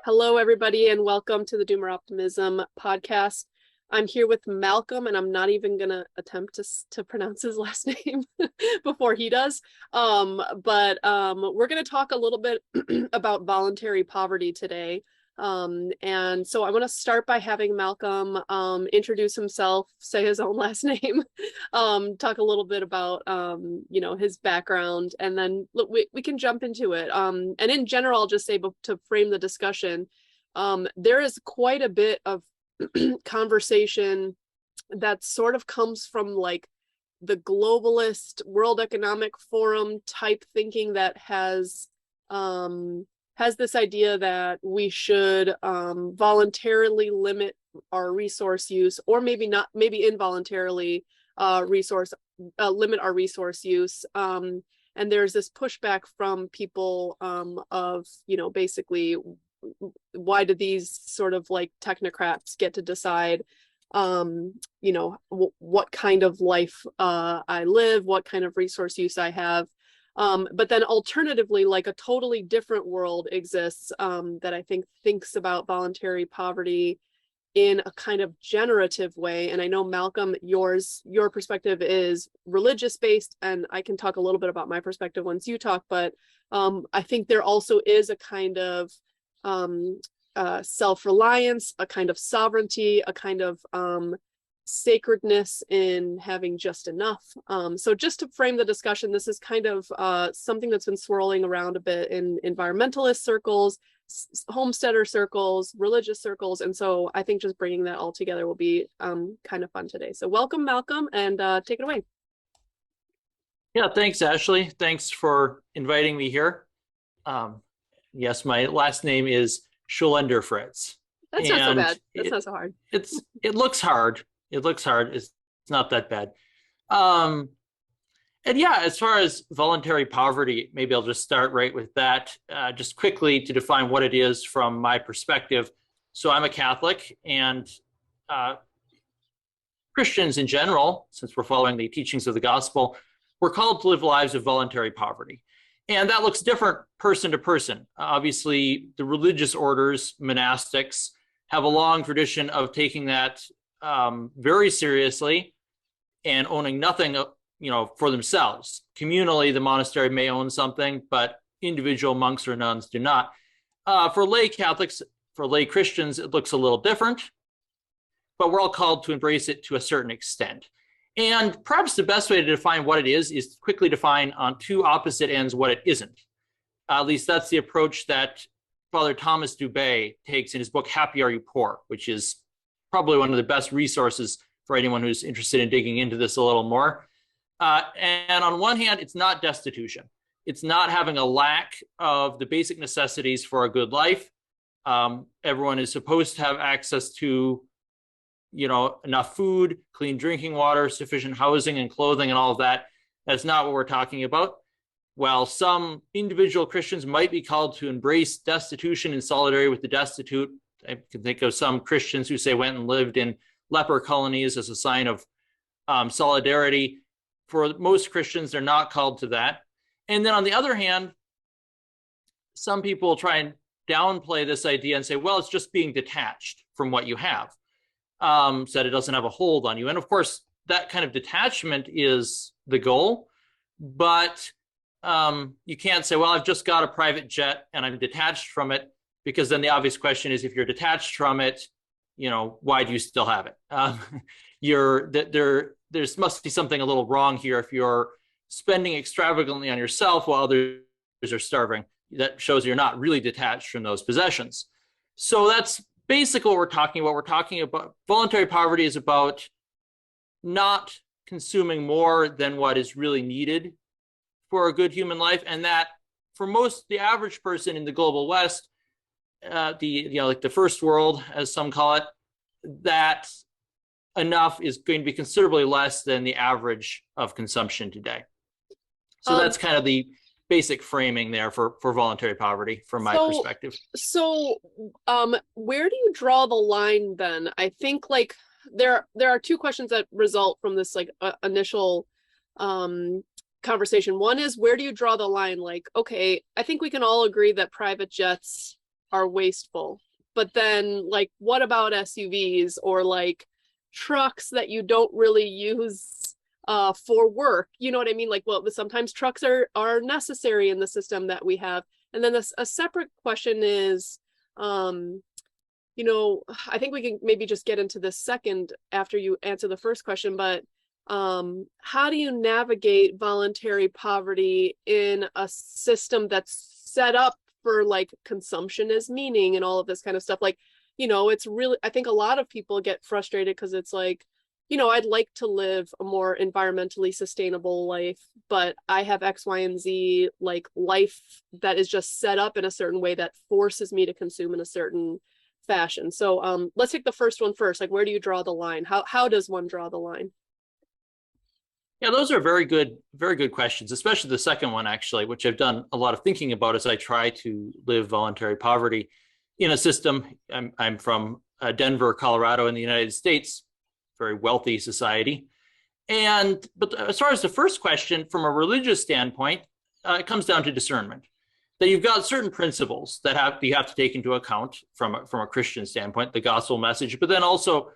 Hello, everybody, and welcome to the Doomer Optimism podcast. I'm here with Malcolm, and I'm not even going to attempt to pronounce his last name before he does. We're going to talk a little bit about voluntary poverty today. And so I want to start by having Malcolm introduce himself, say his own last name, talk a little bit about his background, and then we can jump into it. And in general, I'll just say to frame the discussion, there is quite a bit of conversation that sort of comes from like the globalist World Economic Forum type thinking that has this idea that we should voluntarily limit our resource use, or maybe involuntarily limit our resource use. And there's this pushback from people of, basically, why do these sort of like technocrats get to decide, what kind of life I live, what kind of resource use I have. But then alternatively, like a totally different world exists that I think thinks about voluntary poverty in a kind of generative way. And I know, Malcolm, your perspective is religious based, and I can talk a little bit about my perspective once you talk, but I think there also is a kind of self-reliance, a kind of sovereignty, a kind of sacredness in having just enough. So just to frame the discussion, this is kind of something that's been swirling around a bit in environmentalist circles, homesteader circles, religious circles. And so I think just bringing that all together will be kind of fun today. So welcome, Malcolm, and take it away. Yeah, thanks, Ashley. Thanks for inviting me here. Yes, my last name is Schluenderfritz. That's not so bad. That's not so hard. It looks hard. It looks hard. It's not that bad. And yeah, as far as voluntary poverty, maybe I'll just start right with that, just quickly to define what it is from my perspective. So I'm a Catholic, and Christians in general, since we're following the teachings of the gospel, we're called to live lives of voluntary poverty. And that looks different person to person. Obviously, the religious orders, monastics, have a long tradition of taking that very seriously and owning nothing, for themselves. Communally, the monastery may own something, but individual monks or nuns do not. For lay Catholics, for lay Christians, it looks a little different, but we're all called to embrace it to a certain extent. And perhaps the best way to define what it is quickly define on two opposite ends what it isn't. At least that's the approach that Father Thomas Dubay takes in his book, Happy Are You Poor, which is probably one of the best resources for anyone who's interested in digging into this a little more. And on one hand, it's not destitution. It's not having a lack of the basic necessities for a good life. Everyone is supposed to have access to enough food, clean drinking water, sufficient housing and clothing and all of that. That's not what we're talking about. While some individual Christians might be called to embrace destitution in solidarity with the destitute, I can think of some Christians who say went and lived in leper colonies as a sign of solidarity. For most Christians, they're not called to that. And then on the other hand, some people try and downplay this idea and say, well, it's just being detached from what you have. So that it doesn't have a hold on you. And of course, that kind of detachment is the goal, but you can't say, well, I've just got a private jet and I'm detached from it, because then the obvious question is, if you're detached from it, why do you still have it? There must be something a little wrong here if you're spending extravagantly on yourself while others are starving. That shows you're not really detached from those possessions. So that's basically what we're talking about. We're talking about voluntary poverty is about not consuming more than what is really needed for a good human life. And that for the average person in the global West, like the first world, as some call it, that enough is going to be considerably less than the average of consumption today. So that's kind of the basic framing there for voluntary poverty from my perspective. So where do you draw the line then? I think like there are two questions that result from this like initial conversation. One is, where do you draw the line? Like, okay, I think we can all agree that private jets are wasteful. But then, like, what about SUVs or like trucks that you don't really use for work? You know what I mean? Like, well, sometimes trucks are necessary in the system that we have. And then a separate question is, you know, I think we can maybe just get into this second after you answer the first question, but how do you navigate voluntary poverty in a system that's set up for like consumption as meaning and all of this kind of stuff? Like, you know, it's really, I think a lot of people get frustrated because it's like, you know, I'd like to live a more environmentally sustainable life, but I have X, Y, and Z, like life that is just set up in a certain way that forces me to consume in a certain fashion. So let's take the first one first. Like, where do you draw the line? How does one draw the line? Yeah, those are very good questions, especially the second one, actually, which I've done a lot of thinking about as I try to live voluntary poverty in a system. I'm from Denver, Colorado, in the United States, very wealthy society. But as far as the first question, from a religious standpoint, it comes down to discernment. That you've got certain principles that you have to take into account from a Christian standpoint, the gospel message, but then also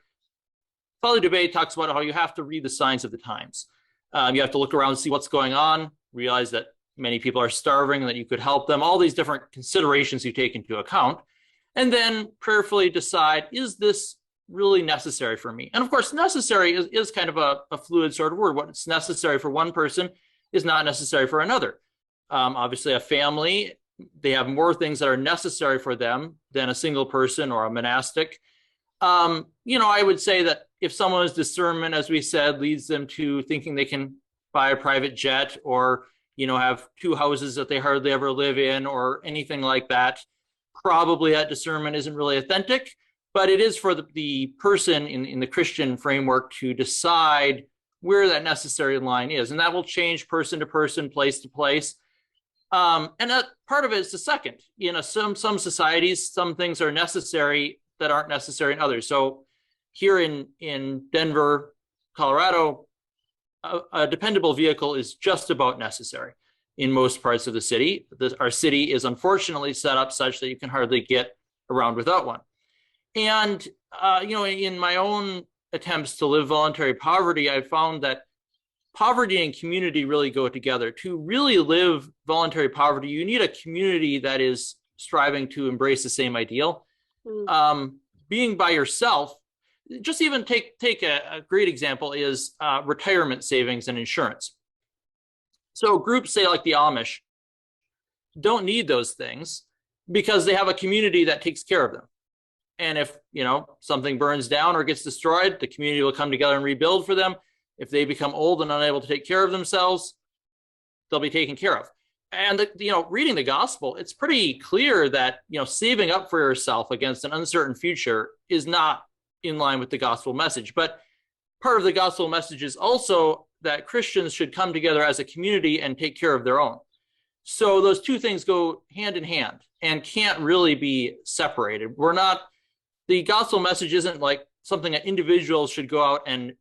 Folly Debate talks about how you have to read the signs of the times. You have to look around and see what's going on, realize that many people are starving and that you could help them, all these different considerations you take into account, and then prayerfully decide, is this really necessary for me? And of course, necessary is kind of a fluid sort of word. What's necessary for one person is not necessary for another. Obviously, a family, they have more things that are necessary for them than a single person or a monastic. You know, I would say that if someone's discernment, as we said, leads them to thinking they can buy a private jet or, you know, have two houses that they hardly ever live in or anything like that, probably that discernment isn't really authentic, but it is for the person in the Christian framework to decide where that necessary line is. And that will change person to person, place to place. And that part of it is the second. You know, some societies, some things are necessary that aren't necessary in others. So here in Denver, Colorado, a dependable vehicle is just about necessary in most parts of the city. Our city is unfortunately set up such that you can hardly get around without one. And, you know, in my own attempts to live voluntary poverty, I found that poverty and community really go together. To really live voluntary poverty, you need a community that is striving to embrace the same ideal. Being by yourself, just even take a great example is retirement savings and insurance. So groups, say like the Amish, don't need those things because they have a community that takes care of them. And if, you know, something burns down or gets destroyed, the community will come together and rebuild for them. If they become old and unable to take care of themselves, they'll be taken care of. And, you know, reading the gospel, it's pretty clear that, you know, saving up for yourself against an uncertain future is not in line with the gospel message. But part of the gospel message is also that Christians should come together as a community and take care of their own. So those two things go hand in hand and can't really be separated. The gospel message isn't like something that individuals should go out and,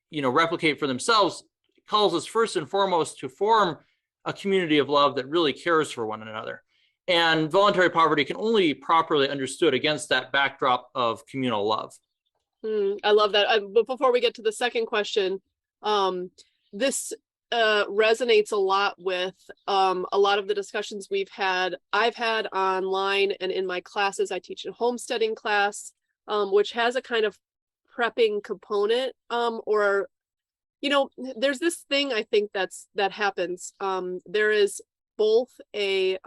you know, replicate for themselves. It calls us first and foremost to form a community of love that really cares for one another. And voluntary poverty can only be properly understood against that backdrop of communal love. I love that. But before we get to the second question, this resonates a lot with a lot of the discussions I've had online and in my classes. I teach a homesteading class, which has a kind of prepping component, or, you know, there's this thing I think that happens. There is both a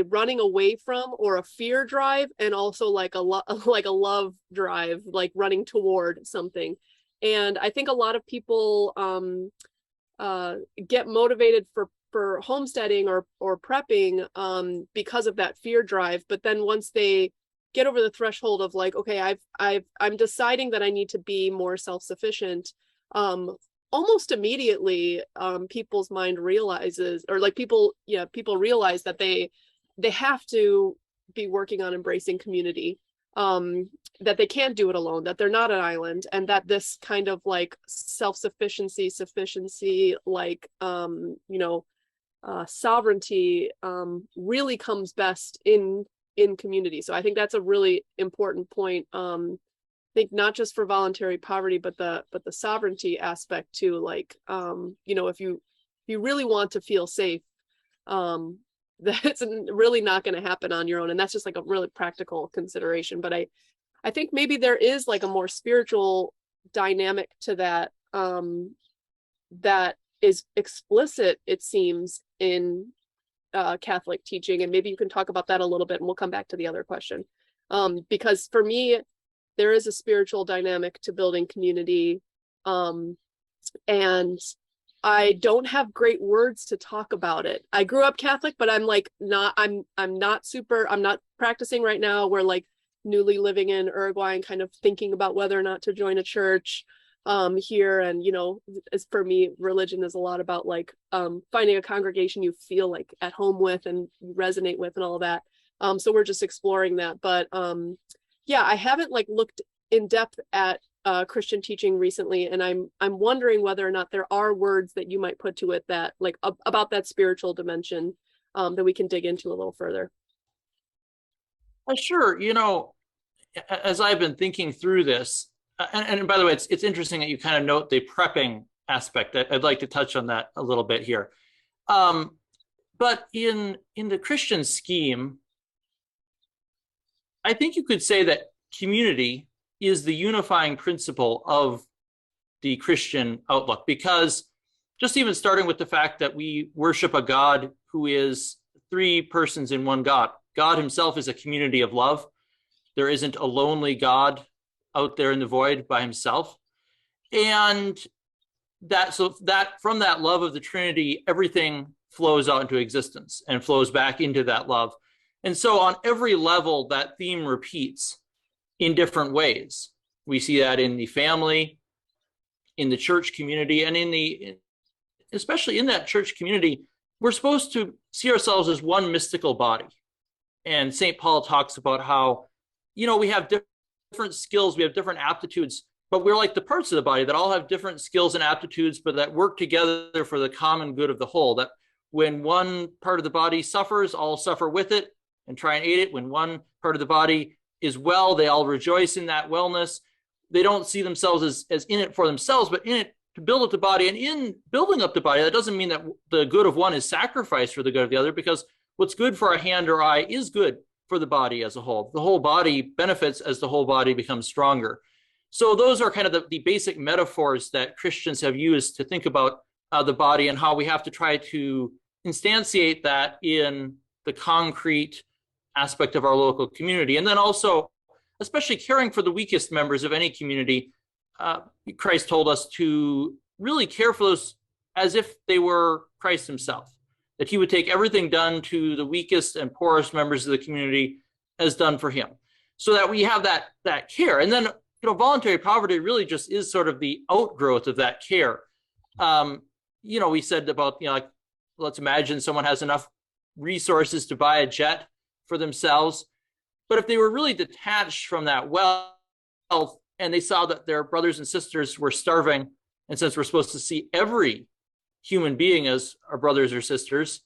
running away from or a fear drive, and also like a love drive, like running toward something. And I think a lot of people get motivated for homesteading or prepping because of that fear drive. But then once they get over the threshold of like, okay, I'm deciding that I need to be more self-sufficient, almost immediately people's mind realizes, or like people realize that they have to be working on embracing community, that they can't do it alone, that they're not an island, and that this kind of like sufficiency, like sovereignty really comes best in in community. So I think that's a really important point. I think not just for voluntary poverty, but the sovereignty aspect too. Like, you know, if you really want to feel safe, that's really not going to happen on your own. And that's just like a really practical consideration. But I think maybe there is like a more spiritual dynamic to that, that is explicit, it seems, in Catholic teaching. And maybe you can talk about that a little bit, and we'll come back to the other question. Because for me, there is a spiritual dynamic to building community. And I don't have great words to talk about it. I grew up Catholic, but I'm not practicing right now. We're like newly living in Uruguay and kind of thinking about whether or not to join a church here. And, you know, as for me, religion is a lot about like finding a congregation you feel like at home with and resonate with and all that. So we're just exploring that. But yeah, I haven't like looked in depth at Christian teaching recently, and I'm wondering whether or not there are words that you might put to it that like about that spiritual dimension that we can dig into a little further. Sure. You know, as I've been thinking through this, and by the way, it's interesting that you kind of note the prepping aspect. I'd like to touch on that a little bit here. But in the Christian scheme, I think you could say that community is the unifying principle of the Christian outlook, because just even starting with the fact that we worship a God who is three persons in one God. God himself is a community of love. There isn't a lonely God out there in the void by himself. And so that from that love of the Trinity, everything flows out into existence and flows back into that love. And so on every level, that theme repeats in different ways. We see that in the family, in the church community, and especially in that church community, we're supposed to see ourselves as one mystical body. And St. Paul talks about how, you know, we have different skills, we have different aptitudes, but we're like the parts of the body that all have different skills and aptitudes, but that work together for the common good of the whole. That when one part of the body suffers, all suffer with it and try and aid it. When one part of the body is well, they all rejoice in that wellness. They don't see themselves as in it for themselves, but in it to build up the body. And in building up the body, that doesn't mean that the good of one is sacrificed for the good of the other, because what's good for a hand or eye is good for the body as a whole. The whole body benefits as the whole body becomes stronger. So those are kind of the basic metaphors that Christians have used to think about the body, and how we have to try to instantiate that in the concrete aspect of our local community. And then also, especially caring for the weakest members of any community, Christ told us to really care for those as if they were Christ himself, that he would take everything done to the weakest and poorest members of the community as done for him, so that we have that care. And then, you know, voluntary poverty really just is sort of the outgrowth of that care. You know, we said about, you know, like, let's imagine someone has enough resources to buy a jet for themselves, but if they were really detached from that wealth and they saw that their brothers and sisters were starving, and since we're supposed to see every human being as our brothers or sisters,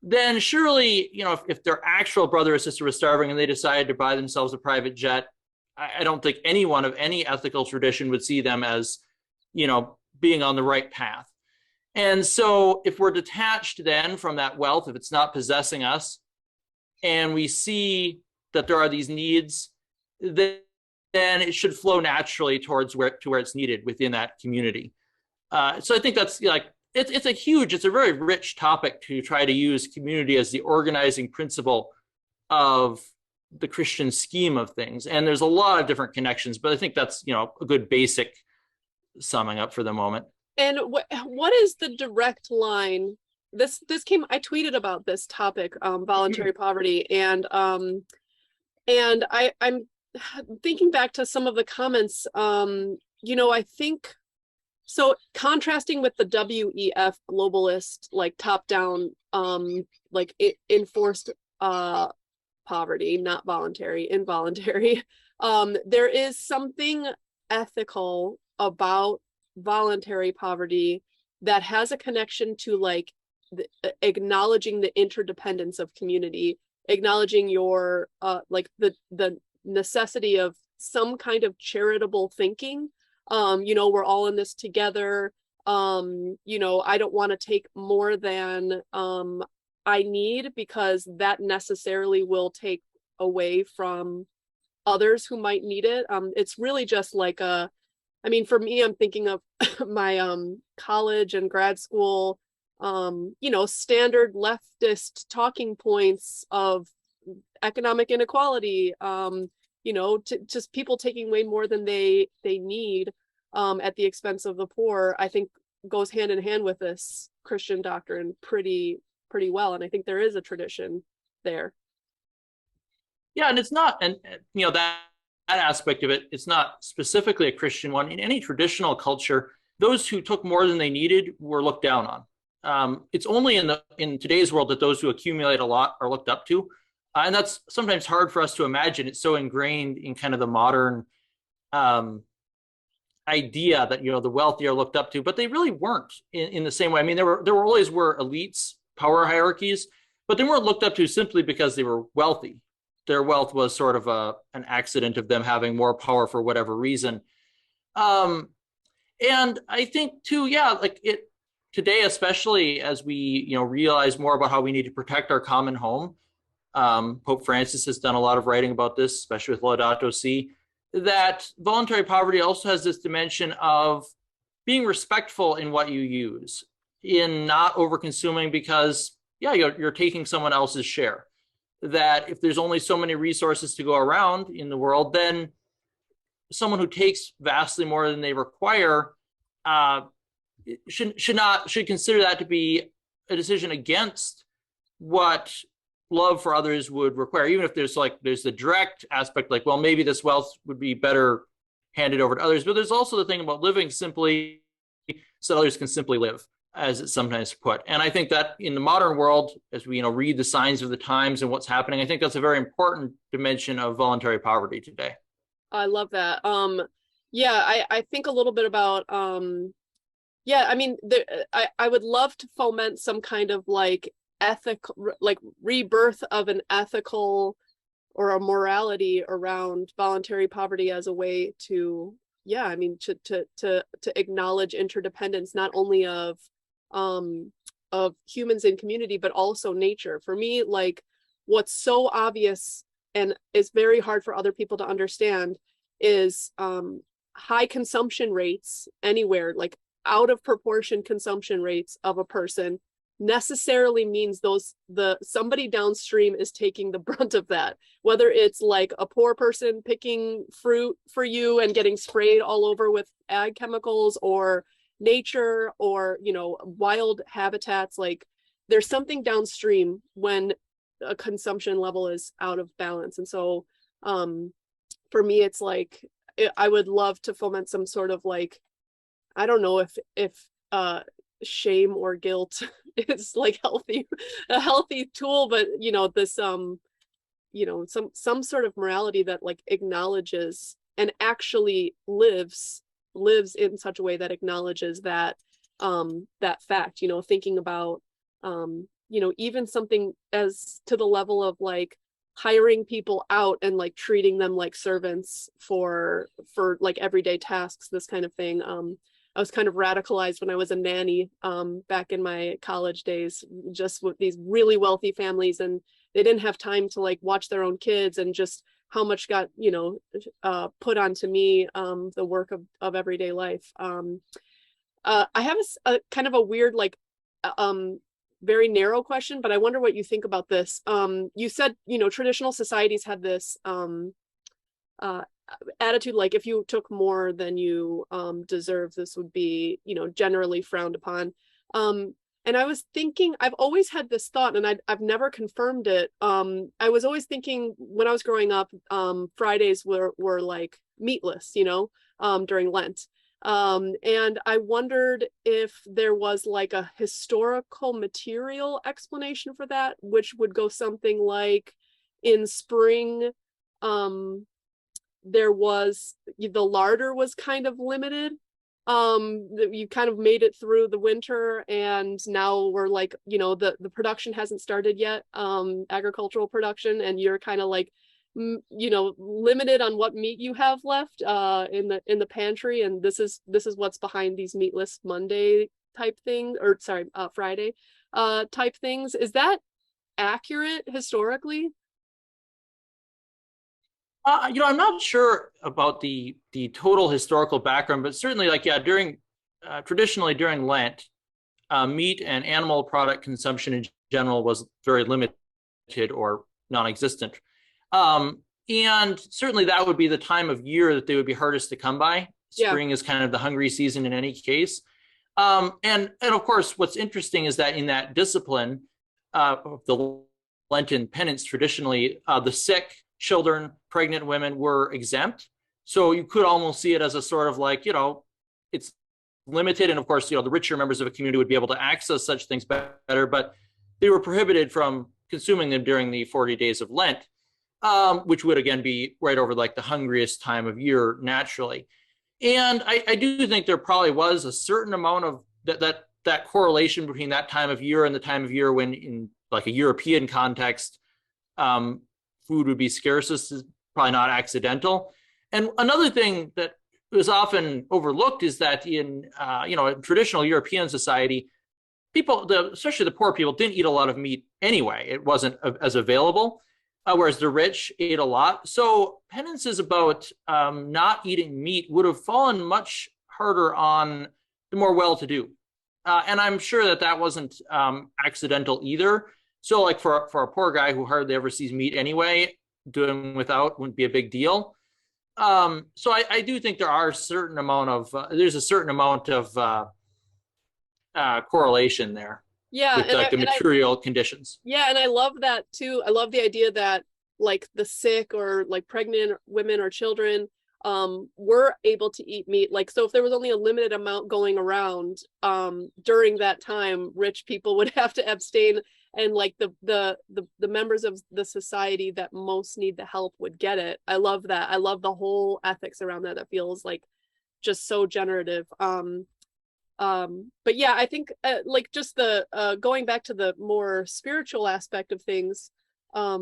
then surely, you know, if their actual brother or sister was starving and they decided to buy themselves a private jet, I don't think anyone of any ethical tradition would see them as, you know, being on the right path. And so if we're detached then from that wealth, if it's not possessing us, and we see that there are these needs, then it should flow naturally towards where it's needed within that community. So I think that's like, it's a very rich topic to try to use community as the organizing principle of the Christian scheme of things. And there's a lot of different connections, but I think that's, you know, a good basic summing up for the moment. And what is the direct line? I tweeted about this topic, voluntary poverty, and I'm thinking back to some of the comments. You know, I think so, contrasting with the WEF globalist, like top-down, like enforced poverty, not voluntary, involuntary. There is something ethical about voluntary poverty that has a connection to like acknowledging the interdependence of community acknowledging your like the necessity of some kind of charitable thinking. We're all in this together. I don't want to take more than I need, because that necessarily will take away from others who might need it. It's really just like for me, I'm thinking of my college and grad school, standard leftist talking points of economic inequality, just people taking way more than they need at the expense of the poor, I think goes hand in hand with this Christian doctrine pretty well. And I think there is a tradition there. Yeah, and it's not, and that aspect of it, it's not specifically a Christian one. In any traditional culture, those who took more than they needed were looked down on. It's only in today's world that those who accumulate a lot are looked up to, and that's sometimes hard for us to imagine. It's so ingrained in kind of the modern idea that the wealthy are looked up to, but they really weren't in the same way. I mean, there were always elites, power hierarchies, but they weren't looked up to simply because they were wealthy. Their wealth was sort of an accident of them having more power for whatever reason. And I think too, today, especially as we realize more about how we need to protect our common home. Pope Francis has done a lot of writing about this, especially with Laudato Si, that voluntary poverty also has this dimension of being respectful in what you use, in not over-consuming, because you're taking someone else's share. That if there's only so many resources to go around in the world, then someone who takes vastly more than they require should consider that to be a decision against what love for others would require. Even if there's the direct aspect, like, well, maybe this wealth would be better handed over to others, but there's also the thing about living simply so others can simply live, as it's sometimes put. And I think that in the modern world, as we read the signs of the times and what's happening, I think that's a very important dimension of voluntary poverty today. I love that. I think a little bit about I would love to foment some kind of ethical, rebirth of an ethical or a morality around voluntary poverty as a way to to acknowledge interdependence, not only of humans in community, but also nature. For me, what's so obvious and is very hard for other people to understand is high consumption rates anywhere, out of proportion consumption rates of a person necessarily means somebody downstream is taking the brunt of that, whether it's a poor person picking fruit for you and getting sprayed all over with ag chemicals, or nature, or wild habitats. There's something downstream when a consumption level is out of balance. And so for me, it's I would love to foment some sort of I don't know if shame or guilt is a healthy tool, but this some sort of morality that acknowledges and actually lives in such a way that acknowledges that that fact. Thinking about even something as to the level of hiring people out and treating them like servants for everyday tasks, this kind of thing. I was kind of radicalized when I was a nanny back in my college days, just with these really wealthy families, and they didn't have time to watch their own kids, and just how much got put onto me, the work of everyday life. I have a kind of a weird very narrow question, but I wonder what you think about this. You said traditional societies had this attitude, if you took more than you deserve, this would be generally frowned upon. And I was thinking, I've always had this thought, and I've never confirmed it. I was always thinking when I was growing up, Fridays were meatless, during Lent. And I wondered if there was a historical material explanation for that, which would go something like, in spring, there was, the larder was kind of limited, You kind of made it through the winter, and now we're like, the production hasn't started yet, agricultural production, and you're kind of like, limited on what meat you have left in the pantry, and this is what's behind these meatless Monday type thing, or sorry, Friday type things. Is that accurate historically? I'm not sure about the total historical background, but certainly, like, yeah, traditionally during Lent, meat and animal product consumption in general was very limited or non-existent. And certainly that would be the time of year that they would be hardest to come by. Spring is kind of the hungry season in any case. And of course, what's interesting is that in that discipline, the Lenten penance, traditionally, the sick, children, pregnant women were exempt. So you could almost see it as a sort of like, it's limited. And of course, the richer members of a community would be able to access such things better, but they were prohibited from consuming them during the 40 days of Lent, which would again be right over like the hungriest time of year naturally. And I do think there probably was a certain amount of that correlation between that time of year and the time of year when, in like a European context, food would be scarcest, is probably not accidental. And another thing that was often overlooked is that in traditional European society, people, especially the poor people, didn't eat a lot of meat anyway. It wasn't as available, whereas the rich ate a lot. So penances about not eating meat would have fallen much harder on the more well-to-do. And I'm sure that wasn't accidental either. So like for a poor guy who hardly ever sees meat anyway, doing without wouldn't be a big deal. So I do think there's a certain amount of correlation there. Yeah, with like the material conditions. Yeah, and I love that too. I love the idea that like the sick or like pregnant women or children were able to eat meat. Like, so if there was only a limited amount going around during that time, rich people would have to abstain, and like the members of the society that most need the help would get it. I love that. I love the whole ethics around that. That feels like just so generative. But yeah, I think like just the going back to the more spiritual aspect of things, I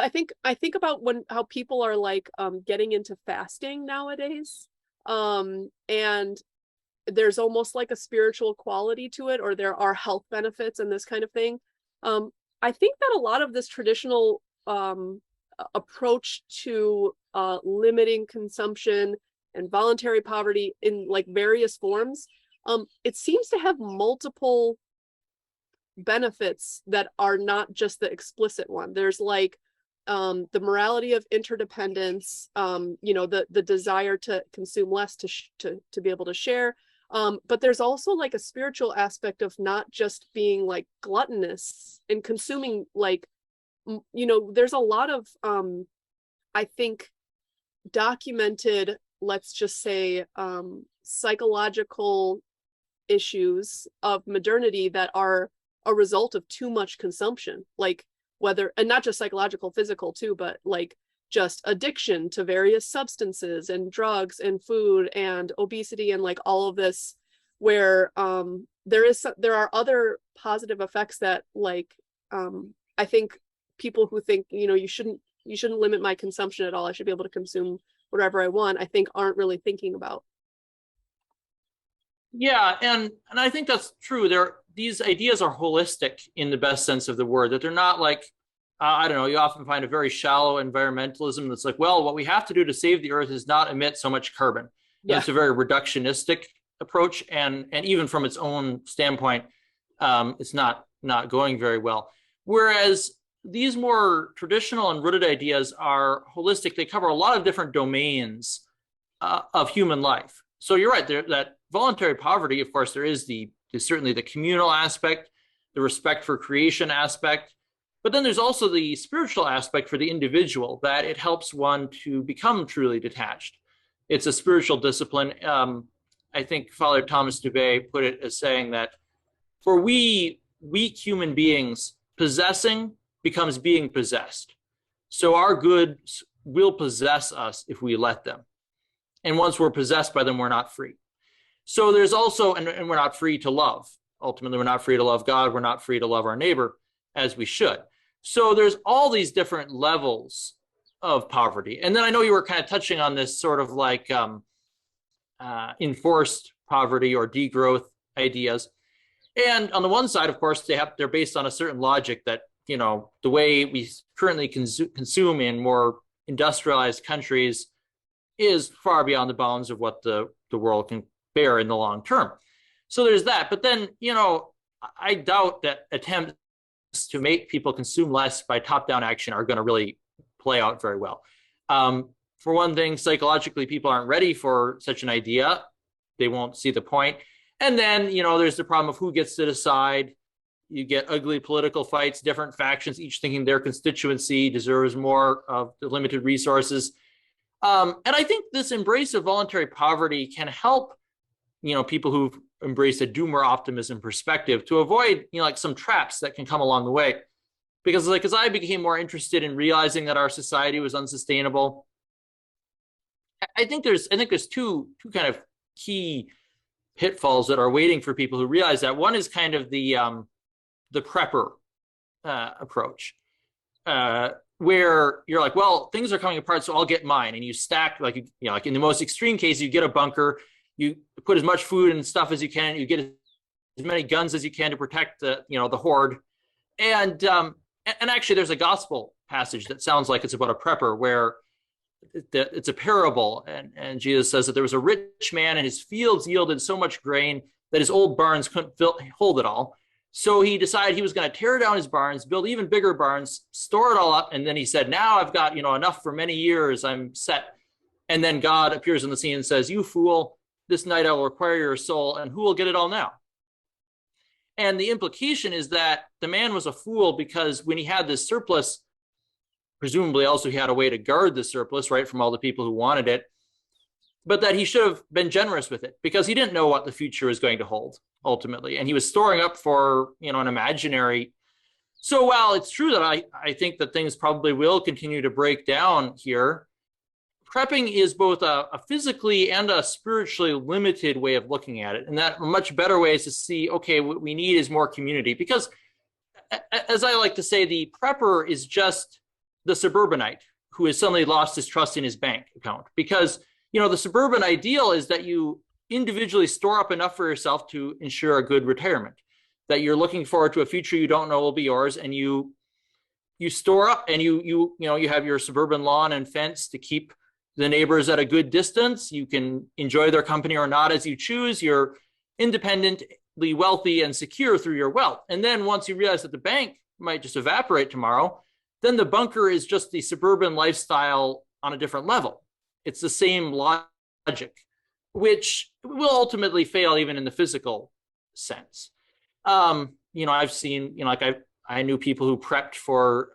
think about how people are like getting into fasting nowadays, and there's almost like a spiritual quality to it, or there are health benefits and this kind of thing. I think that a lot of this traditional approach to limiting consumption and voluntary poverty in like various forms, it seems to have multiple benefits that are not just the explicit one. There's like the morality of interdependence, the desire to consume less to be able to share, but there's also like a spiritual aspect of not just being like gluttonous and consuming, like there's a lot of I think documented, let's just say, psychological issues of modernity that are a result of too much consumption, like whether, and not just psychological, physical too, but like just addiction to various substances and drugs and food and obesity and like all of this, where there are other positive effects that like I think people who think you shouldn't limit my consumption at all, I should be able to consume whatever I want, I think aren't really thinking about. Yeah, and I think that's true. These ideas are holistic in the best sense of the word, that they're not like, I don't know, you often find a very shallow environmentalism that's like, well, what we have to do to save the earth is not emit so much carbon. Yeah. It's a very reductionistic approach, and even from its own standpoint, it's not going very well. Whereas these more traditional and rooted ideas are holistic. They cover a lot of different domains of human life. So you're right, that voluntary poverty, of course, there's certainly the communal aspect, the respect for creation aspect, but then there's also the spiritual aspect for the individual, that it helps one to become truly detached. It's a spiritual discipline. I think Father Thomas Dubay put it as saying that for we weak human beings, possessing becomes being possessed. So our goods will possess us if we let them. And once we're possessed by them, we're not free. So there's also, and we're not free to love. Ultimately, we're not free to love God. We're not free to love our neighbor as we should. So there's all these different levels of poverty. And then I know you were kind of touching on this sort of like enforced poverty or degrowth ideas. And on the one side, of course, they're based on a certain logic that, you know, the way we currently consume in more industrialized countries is far beyond the bounds of what the world can bear in the long term. So there's that. But then, you know, I doubt that attempts to make people consume less by top-down action are going to really play out very well. For one thing, psychologically, people aren't ready for such an idea. They won't see the point. And then, you know, there's the problem of who gets to decide. You get ugly political fights, different factions, each thinking their constituency deserves more of the limited resources. And I think this embrace of voluntary poverty can help, you know, people who've embraced a Doomer Optimism perspective to avoid, you know, like some traps that can come along the way. Because like, as I became more interested in realizing that our society was unsustainable, I think there's two kind of key pitfalls that are waiting for people who realize that. One is kind of the prepper approach, where you're like, well, things are coming apart, so I'll get mine, and you stack, like, you know, like in the most extreme case, you get a bunker, you put as much food and stuff as you can, you get as many guns as you can to protect the, you know, the horde, and actually, there's a gospel passage that sounds like it's about a prepper where it's a parable, and Jesus says that there was a rich man and his fields yielded so much grain that his old barns couldn't hold it all. So he decided he was going to tear down his barns, build even bigger barns, store it all up, and then he said, now I've got, you know, enough for many years, I'm set. And then God appears on the scene and says, you fool, this night I will require your soul, and who will get it all now? And the implication is that the man was a fool because when he had this surplus, presumably also he had a way to guard the surplus, right, from all the people who wanted it, but that he should have been generous with it because he didn't know what the future was going to hold ultimately. And he was storing up for, you know, an imaginary. So while it's true that I think that things probably will continue to break down here, prepping is both a physically and a spiritually limited way of looking at it. And that a much better way is to see, okay, what we need is more community. Because as I like to say, the prepper is just the suburbanite who has suddenly lost his trust in his bank account. Because, you know, the suburban ideal is that you individually store up enough for yourself to ensure a good retirement, that you're looking forward to a future you don't know will be yours, and you store up, and you have your suburban lawn and fence to keep the neighbors at a good distance. You can enjoy their company or not as you choose. You're independently wealthy and secure through your wealth. And then once you realize that the bank might just evaporate tomorrow, then the bunker is just the suburban lifestyle on a different level. It's the same logic, which will ultimately fail even in the physical sense. You know, I've seen, you know, like I knew people who prepped for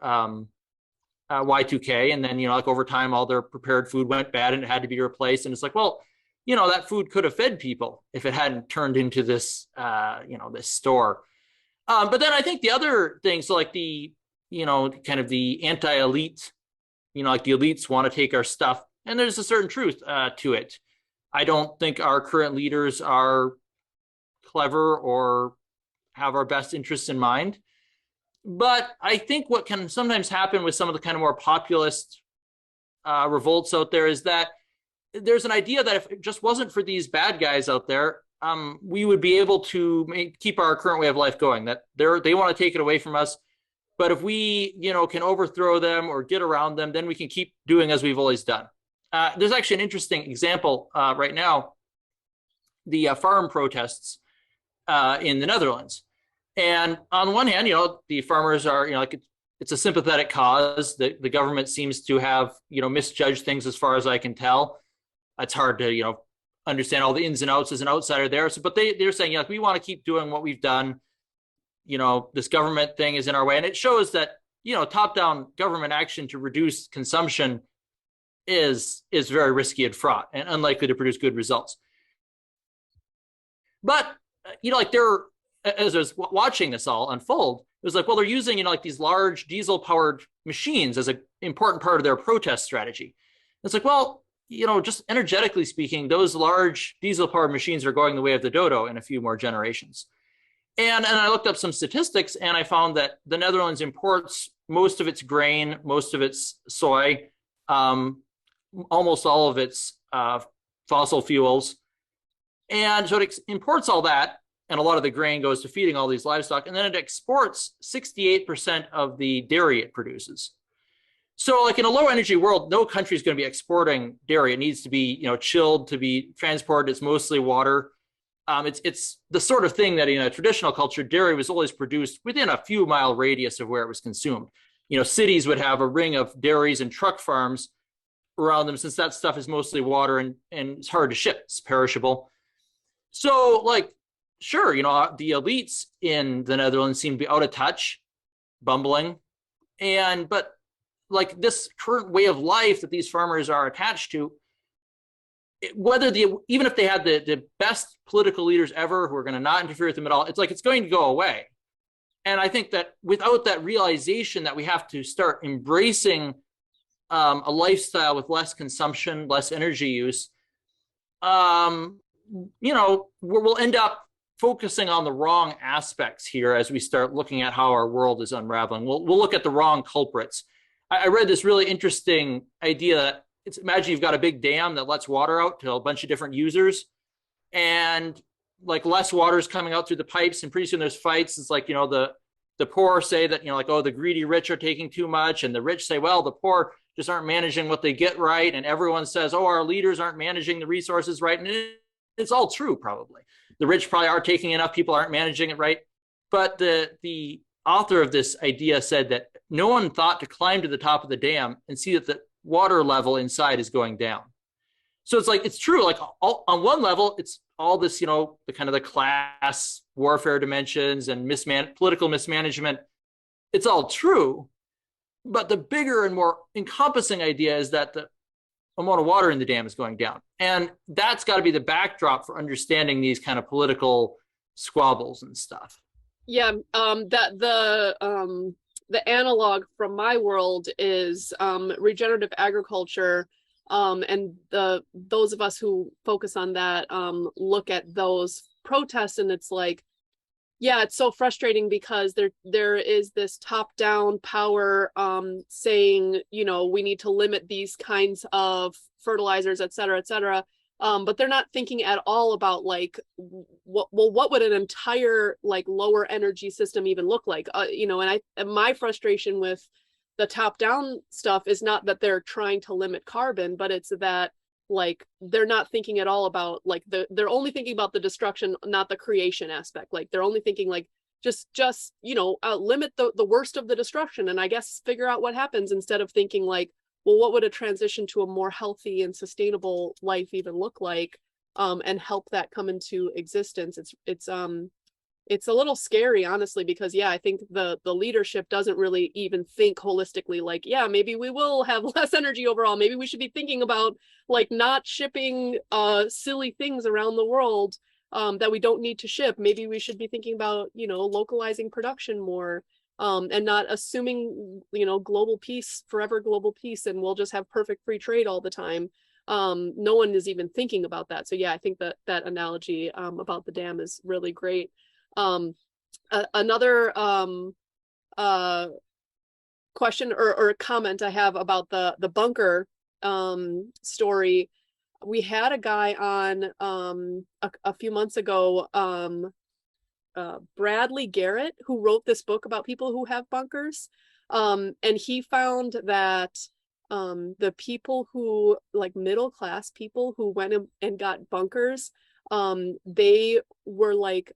Y2K, and then, you know, like over time, all their prepared food went bad and it had to be replaced. And it's like, well, you know, that food could have fed people if it hadn't turned into this, you know, this store. But then I think the other things, so like the, you know, kind of the anti-elite, you know, like the elites want to take our stuff, and there's a certain truth to it. I don't think our current leaders are clever or have our best interests in mind. But I think what can sometimes happen with some of the kind of more populist revolts out there is that there's an idea that if it just wasn't for these bad guys out there, we would be able to keep our current way of life going, that they want to take it away from us. But if we, you know, can overthrow them or get around them, then we can keep doing as we've always done. There's actually an interesting example right now, the farm protests in the Netherlands. And on one hand, you know, the farmers are, you know, like it's a sympathetic cause. The government seems to have, you know, misjudged things as far as I can tell. It's hard to, you know, understand all the ins and outs as an outsider there. So, but they're saying, yeah, we want to keep doing what we've done. You know, this government thing is in our way. And it shows that, you know, top-down government action to reduce consumption is very risky and fraught and unlikely to produce good results. But, you know, like as I was watching this all unfold, it was like, well, they're using, you know, like these large diesel-powered machines as an important part of their protest strategy. It's like, well, just energetically speaking, those large diesel-powered machines are going the way of the dodo in a few more generations. And I looked up some statistics, and I found that the Netherlands imports most of its grain, most of its soy, almost all of its fossil fuels. And so it imports all that, and a lot of the grain goes to feeding all these livestock, and then it exports 68% of the dairy it produces. So like in a low energy world, no country is going to be exporting dairy. It needs to be, chilled to be transported. It's mostly water. It's the sort of thing that in a traditional culture, dairy was always produced within a few mile radius of where it was consumed. Cities would have a ring of dairies and truck farms around them, since that stuff is mostly water and it's hard to ship. It's perishable. So like, sure, the elites in the Netherlands seem to be out of touch, bumbling. But like this current way of life that these farmers are attached to, even if they had the best political leaders ever who are going to not interfere with them at all, it's going to go away. And I think that without that realization that we have to start embracing a lifestyle with less consumption, less energy use, we'll end up focusing on the wrong aspects here as we start looking at how our world is unraveling. We'll look at the wrong culprits. I read this really interesting idea that imagine you've got a big dam that lets water out to a bunch of different users, and like less water is coming out through the pipes, and pretty soon there's fights. It's like, the poor say that, oh, the greedy rich are taking too much, and the rich say, well, the poor just aren't managing what they get right, and everyone says, oh, our leaders aren't managing the resources right, and it's all true probably. The rich probably are taking enough, people aren't managing it right. But the author of this idea said that no one thought to climb to the top of the dam and see that the water level inside is going down. So it's true. Like on one level, it's all this, the kind of the class warfare dimensions and political mismanagement. It's all true. But the bigger and more encompassing idea is that the amount of water in the dam is going down. And that's got to be the backdrop for understanding these kind of political squabbles and stuff. Yeah, the analog from my world is regenerative agriculture, and those of us who focus on that look at those protests, and it's like, yeah, it's so frustrating because there is this top-down power saying, we need to limit these kinds of fertilizers, et cetera, but they're not thinking at all about like, what would an entire like lower energy system even look like? And my frustration with the top-down stuff is not that they're trying to limit carbon, but it's that like they're not thinking at all about like they're only thinking about the destruction, not the creation aspect. Like they're only thinking like just limit the worst of the destruction, and I guess figure out what happens, instead of thinking like, well, what would a transition to a more healthy and sustainable life even look like, and help that come into existence. It's a little scary, honestly, because I think the leadership doesn't really even think holistically, like, maybe we will have less energy overall. Maybe we should be thinking about like not shipping silly things around the world that we don't need to ship. Maybe we should be thinking about, localizing production more, and not assuming, global peace, forever global peace, and we'll just have perfect free trade all the time. No one is even thinking about that. So I think that analogy about the dam is really great. Another question or comment I have about the bunker story. We had a guy on a few months ago, Bradley Garrett, who wrote this book about people who have bunkers, and he found that the people who, like middle class people who went and got bunkers, they were like,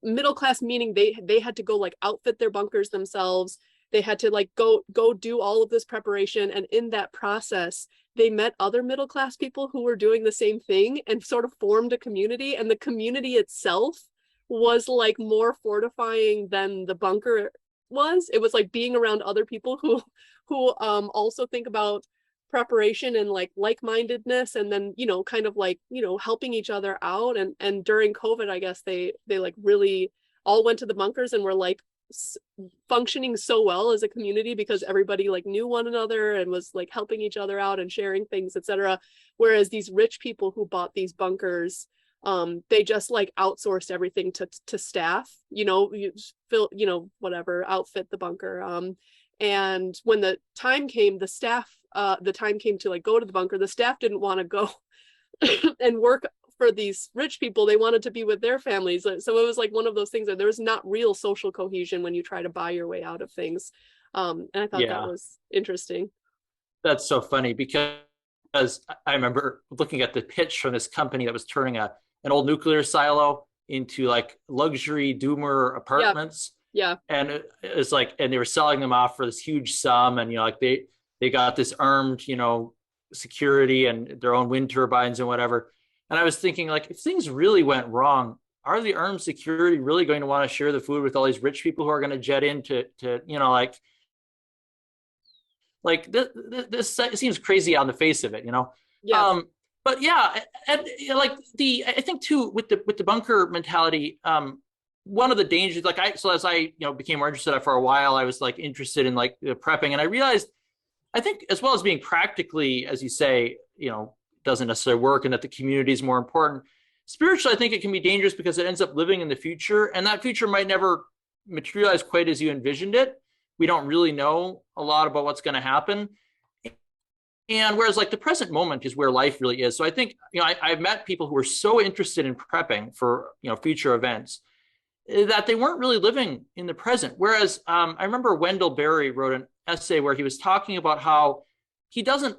middle class, meaning they had to go like outfit their bunkers themselves. They had to like go do all of this preparation, and in that process they met other middle class people who were doing the same thing and sort of formed a community, and the community itself was like more fortifying than the bunker was. It was like being around other people who also think about preparation and like-mindedness, and then kind of like helping each other out. And during COVID, I guess they like really all went to the bunkers and were like functioning so well as a community because everybody like knew one another and was like helping each other out and sharing things, etc. Whereas these rich people who bought these bunkers, they just like outsourced everything to staff, you fill, whatever, outfit the bunker. And when the time came, the time came to like go to the bunker, the staff didn't want to go and work for these rich people. They wanted to be with their families. So it was like one of those things that there was not real social cohesion when you try to buy your way out of things. And I thought that was interesting. That's so funny because I remember looking at the pitch from this company that was turning an old nuclear silo into like luxury Doomer apartments. Yeah. And it's like, and they were selling them off for this huge sum. And, like they got this armed, security and their own wind turbines and whatever. And I was thinking, like, if things really went wrong, are the armed security really going to want to share the food with all these rich people who are going to jet in to like this seems crazy on the face of it, Yeah. But yeah, and like I think too with the bunker mentality, one of the dangers, as I became more interested for a while, I was like interested in like prepping, and I realized, I think as well as being practically, as you say, doesn't necessarily work, and that the community is more important. Spiritually, I think it can be dangerous because it ends up living in the future, and that future might never materialize quite as you envisioned it. We don't really know a lot about what's going to happen. And whereas like the present moment is where life really is. So I think, I've met people who are so interested in prepping for, future events that they weren't really living in the present. Whereas I remember Wendell Berry wrote an essay where he was talking about how he doesn't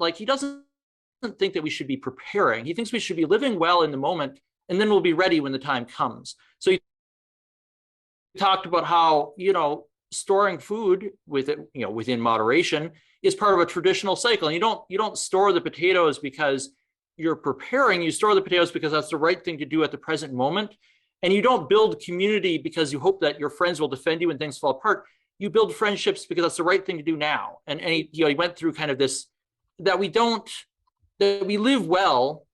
think that we should be preparing. He thinks we should be living well in the moment, and then we'll be ready when the time comes. So he talked about how, storing food within moderation is part of a traditional cycle. And you don't store the potatoes because you're preparing. You store the potatoes because that's the right thing to do at the present moment. And you don't build community because you hope that your friends will defend you when things fall apart. You build friendships because that's the right thing to do now. And he went through kind of this, that we live well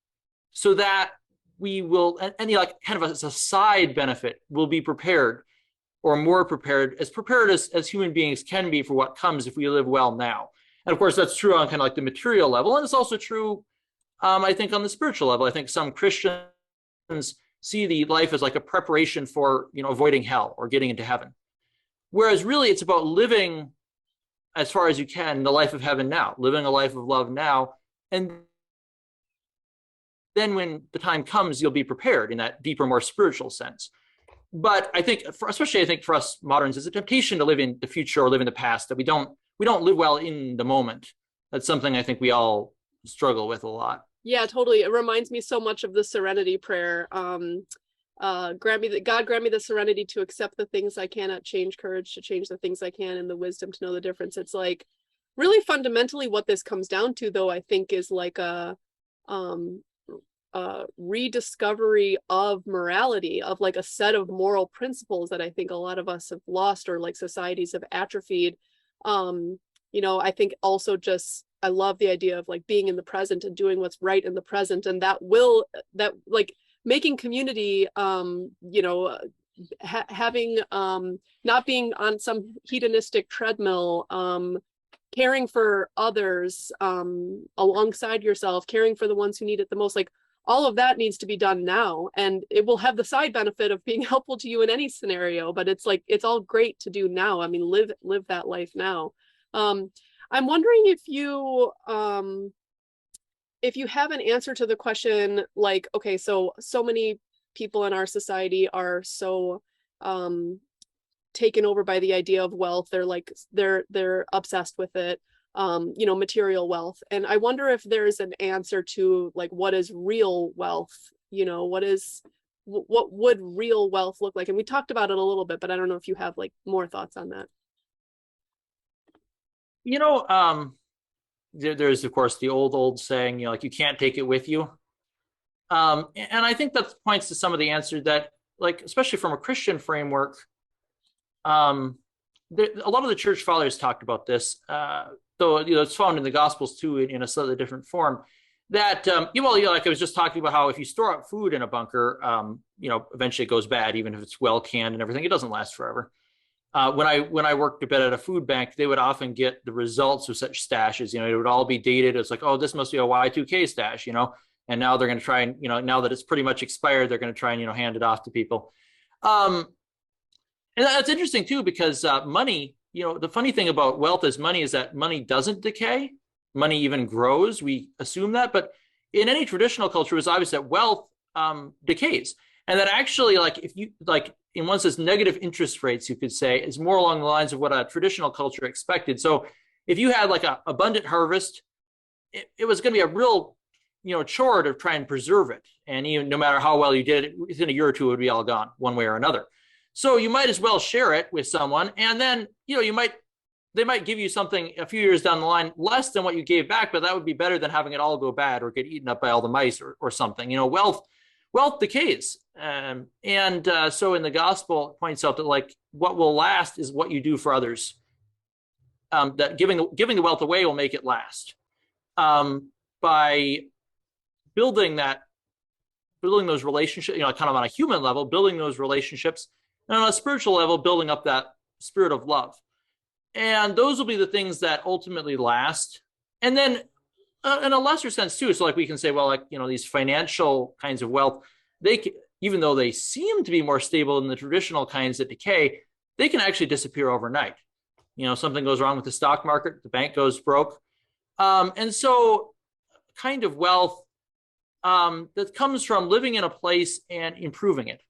so that we will, and kind of as a side benefit, we'll be prepared, or more prepared as human beings can be for what comes if we live well now. And of course, that's true on kind of like the material level. And it's also true, I think, on the spiritual level. I think some Christians see the life as like a preparation for, avoiding hell or getting into heaven. Whereas really it's about living as far as you can the life of heaven now, living a life of love now. And then when the time comes, you'll be prepared in that deeper, more spiritual sense. But I think, especially for us moderns, it's a temptation to live in the future or live in the past, that we don't live well in the moment. That's something I think we all struggle with a lot. Yeah, totally. It reminds me so much of the Serenity Prayer. God grant me the serenity to accept the things I cannot change, courage to change the things I can, and the wisdom to know the difference. It's like really fundamentally what this comes down to, though, I think, is like a rediscovery of morality, of like a set of moral principles that I think a lot of us have lost, or like societies have atrophied. I think also just, I love the idea of like being in the present and doing what's right in the present, and that like making community, having not being on some hedonistic treadmill, caring for others alongside yourself, caring for the ones who need it the most. Like all of that needs to be done now, and it will have the side benefit of being helpful to you in any scenario, but it's like, it's all great to do now. I mean, live that life now. I'm wondering if you have an answer to the question, like, okay, so many people in our society are so taken over by the idea of wealth. They're obsessed with it, material wealth. And I wonder if there's an answer to like, what is real wealth? What would real wealth look like? And we talked about it a little bit, but I don't know if you have like more thoughts on that. There's of course the old saying, like, you can't take it with you. And I think that points to some of the answer that, like, especially from a Christian framework, a lot of the church fathers talked about this, though it's found in the Gospels too in a slightly different form, that like I was just talking about how if you store up food in a bunker, eventually it goes bad, even if it's well canned and everything. It doesn't last forever. When I worked a bit at a food bank, they would often get the results of such stashes. It would all be dated. It's like, oh, this must be a Y2K stash, and now they're going to try and, now that it's pretty much expired, they're going to try and, hand it off to people. And that's interesting too, because money, the funny thing about wealth is money is that money doesn't decay. Money even grows. We assume that, but in any traditional culture, it's obvious that wealth decays. And that actually, like, if you like, in one sense, negative interest rates, you could say, is more along the lines of what a traditional culture expected. So if you had like an abundant harvest, it was going to be a real, chore to try and preserve it. And no matter how well you did it, within a year or two, it would be all gone one way or another. So you might as well share it with someone. And then, they might give you something a few years down the line, less than what you gave back, but that would be better than having it all go bad or get eaten up by all the mice or something. Wealth decays. So in the gospel, it points out that like what will last is what you do for others. That giving the wealth away will make it last. By building those relationships, kind of on a human level, building those relationships, and on a spiritual level, building up that spirit of love. And those will be the things that ultimately last. And then in a lesser sense too, so like we can say, well, like, these financial kinds of wealth, even though they seem to be more stable than the traditional kinds that decay, they can actually disappear overnight. Something goes wrong with the stock market, the bank goes broke. And so kind of wealth that comes from living in a place and improving it.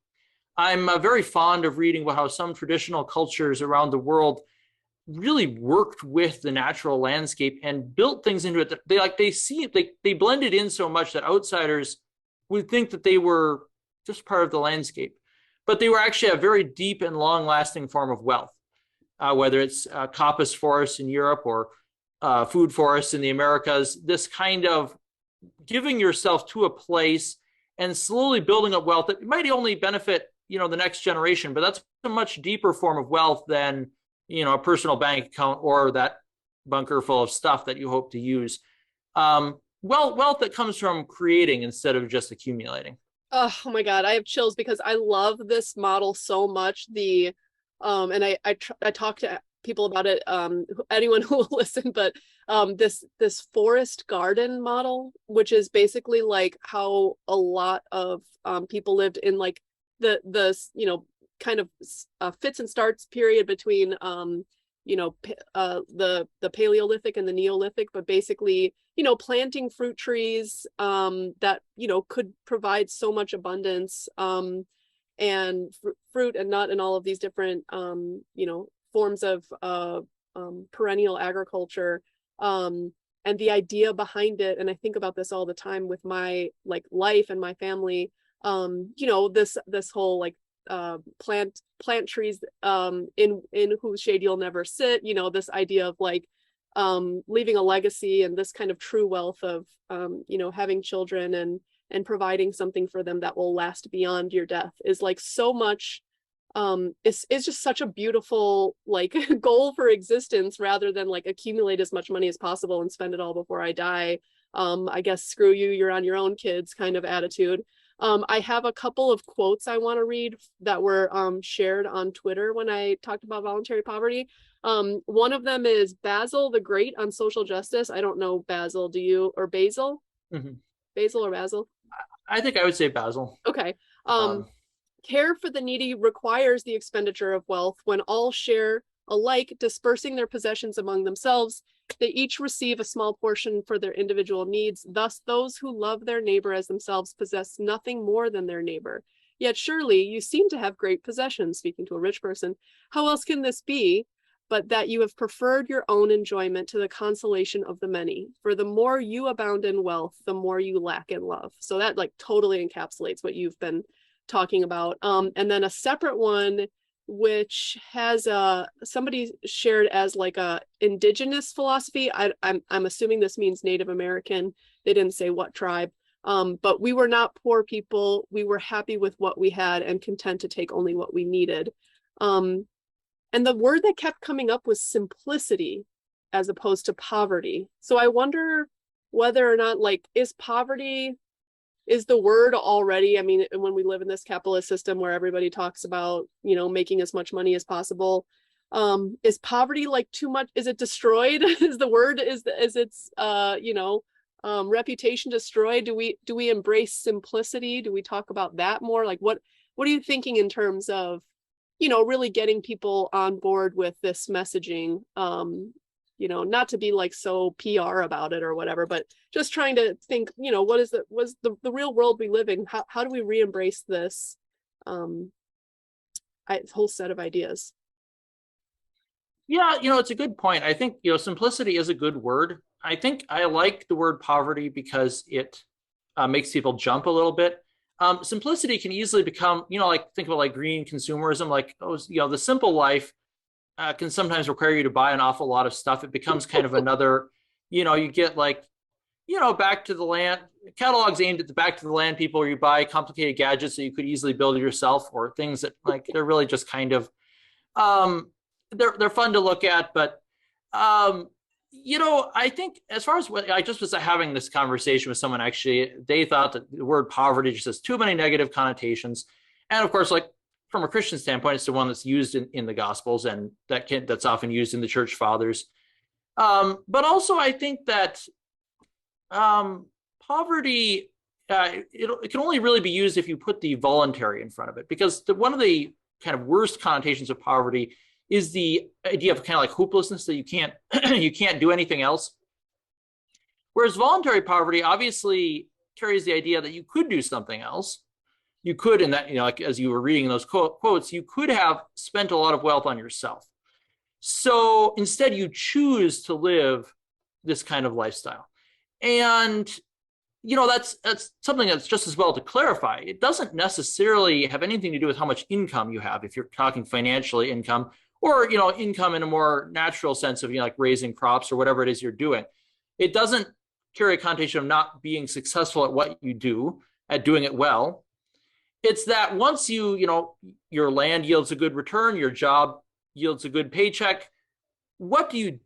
I'm very fond of reading about how some traditional cultures around the world really worked with the natural landscape and built things into it that they blended in so much that outsiders would think that they were just part of the landscape, but they were actually a very deep and long-lasting form of wealth, whether it's coppice forests in Europe or food forests in the Americas. This kind of giving yourself to a place and slowly building up wealth that might only benefit the next generation, but that's a much deeper form of wealth than a personal bank account or that bunker full of stuff that you hope to use. Wealth that comes from creating instead of just accumulating. Oh my God, I have chills because I love this model so much. And I talk to people about it, anyone who will listen, but this forest garden model, which is basically like how a lot of people lived in like the kind of fits and starts period between the Paleolithic and the Neolithic, but basically planting fruit trees that could provide so much abundance, and fruit and nut and all of these different forms of perennial agriculture, and the idea behind it. And I think about this all the time with my like life and my family, this whole like plant trees in whose shade you'll never sit, this idea of like leaving a legacy and this kind of true wealth of having children and providing something for them that will last beyond your death is like so much, it's just such a beautiful like goal for existence, rather than like accumulate as much money as possible and spend it all before I die. I guess screw you, you're on your own, kids kind of attitude. I have a couple of quotes I want to read that were shared on Twitter when I talked about voluntary poverty. One of them is Basil the Great on social justice. I don't know Basil, do you? Or Basil? Mm-hmm. Basil or Basil? I think I would say Basil. Okay. Care for the needy requires the expenditure of wealth. When all share alike, dispersing their possessions among themselves, they each receive a small portion for their individual needs. Thus, those who love their neighbor as themselves possess nothing more than their neighbor. Yet surely you seem to have great possessions, speaking to a rich person. How else can this be but that you have preferred your own enjoyment to the consolation of the many? For the more you abound in wealth, the more you lack in love. So that like totally encapsulates what you've been talking about. And then a separate one, which has somebody shared as like a indigenous philosophy. I'm assuming this means Native American. They didn't say what tribe. But we were not poor people. We were happy with what we had and content to take only what we needed. And the word that kept coming up was simplicity as opposed to poverty. So I wonder whether or not, like, is poverty, is the word already, I mean, when we live in this capitalist system where everybody talks about, you know, making as much money as possible, is poverty like too much, is it destroyed? Is the word, is its you know, reputation destroyed? Do we embrace simplicity? Do we talk about that more? Like, what are you thinking in terms of, you know, really getting people on board with this messaging? You know, not to be like so PR about it or whatever, but just trying to think, you know, was the real world we live in? How do we re-embrace this whole set of ideas? Yeah, you know, it's a good point. I think, you know, simplicity is a good word. I think I like the word poverty because it makes people jump a little bit. Simplicity can easily become, you know, like think about like green consumerism, like, oh, you know, the simple life can sometimes require you to buy an awful lot of stuff. It becomes kind of another, you know, you get like, you know, back to the land catalogs aimed at the back to the land people, where you buy complicated gadgets that you could easily build yourself, or things that like they're really just kind of they're fun to look at, but you know, I think as far as what I just was having this conversation with someone, actually, they thought that the word poverty just has too many negative connotations. And of course, like from a Christian standpoint, it's the one that's used in the Gospels, and that's often used in the Church Fathers. But also, I think that poverty, it can only really be used if you put the voluntary in front of it, because one of the kind of worst connotations of poverty is the idea of kind of like hopelessness, that you can't you can't do anything else. Whereas voluntary poverty obviously carries the idea that you could do something else. You could, in that, you know, like as you were reading those quotes, you could have spent a lot of wealth on yourself. So instead, you choose to live this kind of lifestyle. And you know, that's something that's just as well to clarify. It doesn't necessarily have anything to do with how much income you have, if you're talking financially income, or, you know, income in a more natural sense of, you know, like raising crops or whatever it is you're doing. It doesn't carry a connotation of not being successful at what you do, at doing it well. It's that once you know, your land yields a good return, your job yields a good paycheck, what do you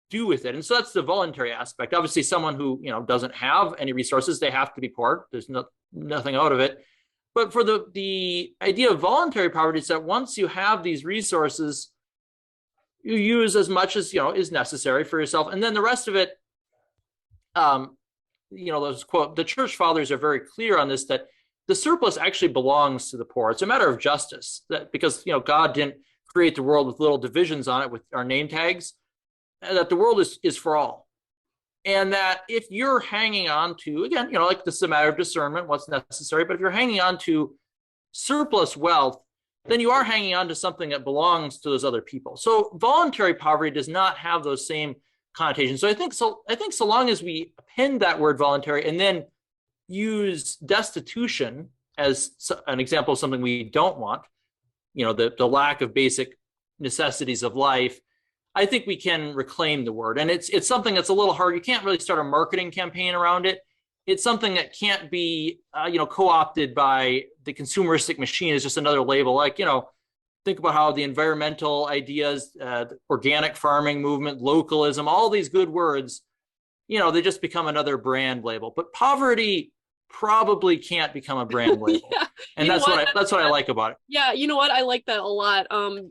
do with it? And so that's the voluntary aspect. Obviously, someone who, you know, doesn't have any resources, they have to be poor. There's nothing out of it. But for the idea of voluntary poverty, is that once you have these resources, you use as much as, you know, is necessary for yourself, and then the rest of it, you know, those quote, the Church Fathers are very clear on this, that the surplus actually belongs to the poor. It's a matter of justice, that because, you know, God didn't create the world with little divisions on it with our name tags, that the world is for all. And that if you're hanging on to, again, you know, like this is a matter of discernment, what's necessary, but if you're hanging on to surplus wealth, then you are hanging on to something that belongs to those other people. So voluntary poverty does not have those same connotations. So I think so long as we append that word voluntary and then use destitution as an example of something we don't want, you know, the lack of basic necessities of life, I think we can reclaim the word. And it's something that's a little hard. You can't really start a marketing campaign around it. It's something that can't be, you know, co-opted by the consumeristic machine as just another label. Like, you know, think about how the environmental ideas, the organic farming movement, localism, all these good words, you know, they just become another brand label. But poverty probably can't become a brand label. Yeah. And that's what I like about it. Yeah, you know what? I like that a lot.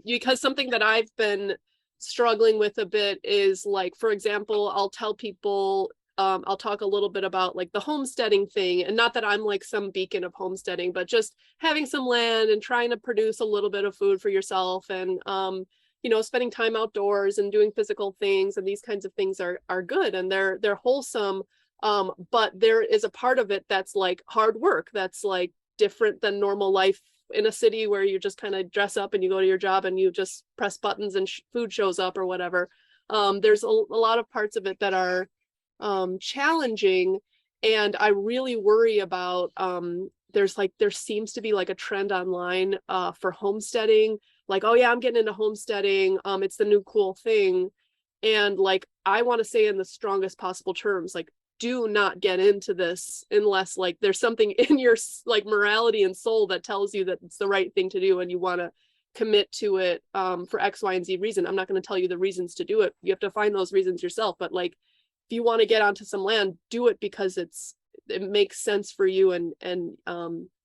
Because something that I've been struggling with a bit is, like, for example, I'll tell people, I'll talk a little bit about like the homesteading thing, and not that I'm like some beacon of homesteading, but just having some land and trying to produce a little bit of food for yourself, and you know, spending time outdoors and doing physical things, and these kinds of things are good, and they're wholesome. But there is a part of it that's like hard work, that's like different than normal life in a city where you just kind of dress up and you go to your job and you just press buttons and food shows up or whatever. There's a lot of parts of it that are challenging, and I really worry about there seems to be like a trend online for homesteading, like, oh yeah, I'm getting into homesteading, it's the new cool thing. And like, I want to say in the strongest possible terms, like, do not get into this unless like there's something in your like morality and soul that tells you that it's the right thing to do and you want to commit to it for X, Y, and Z reason. I'm not going to tell you the reasons to do it. You have to find those reasons yourself. But like, you want to get onto some land, do it because it makes sense for you, and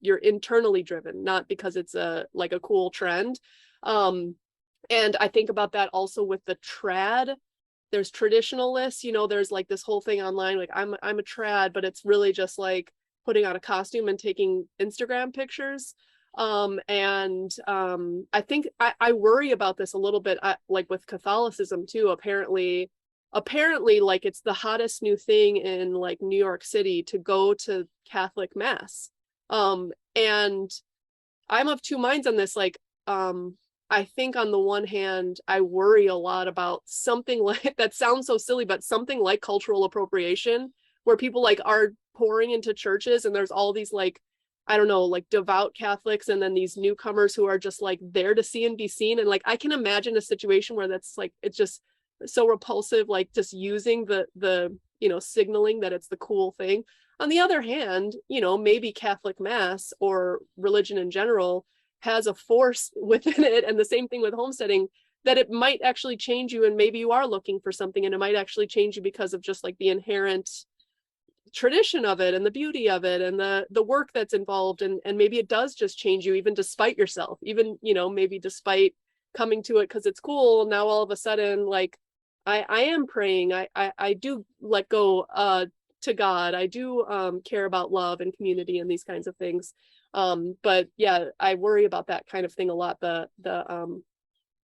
you're internally driven, not because it's a cool trend. And I think about that also with the trad. There's traditionalists, there's like this whole thing online, like I'm a trad, but it's really just like putting on a costume and taking Instagram pictures. I think I worry about this a little bit, like with Catholicism too. Apparently like it's the hottest new thing in like New York City to go to Catholic mass. And I'm of two minds on this. Like, I think on the one hand, I worry a lot about something like, that sounds so silly, but something like cultural appropriation, where people like are pouring into churches and there's all these like, I don't know, like devout Catholics, and then these newcomers who are just like there to see and be seen. And like, I can imagine a situation where that's like, it's just so repulsive, like just using the signaling that it's the cool thing. On the other hand, maybe Catholic mass or religion in general has a force within it, and the same thing with homesteading, that it might actually change you, and maybe you are looking for something and it might actually change you because of just like the inherent tradition of it and the beauty of it and the work that's involved, and maybe it does just change you even despite yourself, even maybe despite coming to it because it's cool. Now all of a sudden, like I am praying, I do let go to God, I do care about love and community and these kinds of things. But yeah, I worry about that kind of thing a lot, the